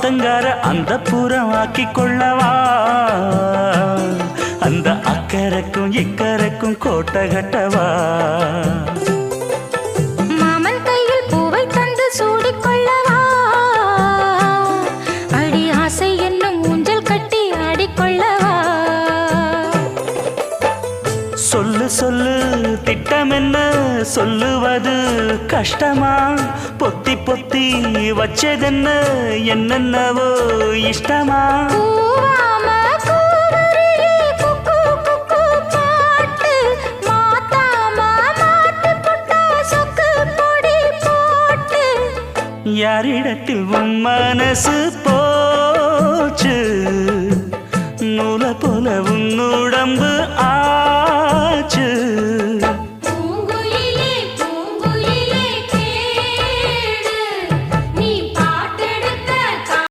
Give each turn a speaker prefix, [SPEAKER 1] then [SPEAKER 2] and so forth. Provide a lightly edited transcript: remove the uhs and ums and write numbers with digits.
[SPEAKER 1] ஆத்தங்கார அந்த புறம் ஆக்கி கொள்ளவா அந்த அக்கறைக்கும் இக்கரைக்கும் கோட்டை கட்டவா
[SPEAKER 2] மாமன் கையில் பூவை தந்து சூடிக்கொள்ளவா அடி ஆசை என்னும் ஊஞ்சல் கட்டி ஆடிக்கொள்ளவா
[SPEAKER 1] சொல்லு சொல்லு திட்டம் என்ன சொல்லுவது கஷ்டமா பொத்தி பொத்தி வச்சதென்ன என்னென்னவோ இஷ்டமா
[SPEAKER 2] பூவாம கூவரியே குக்கு குக்கு பாட்டு மாத்தாம மாட்டு புட்டா சொக்கு பொடி போட்டு
[SPEAKER 1] யாரிடத்தில் உன் மனசு போச்சு நூலை போல உன் உடம்பு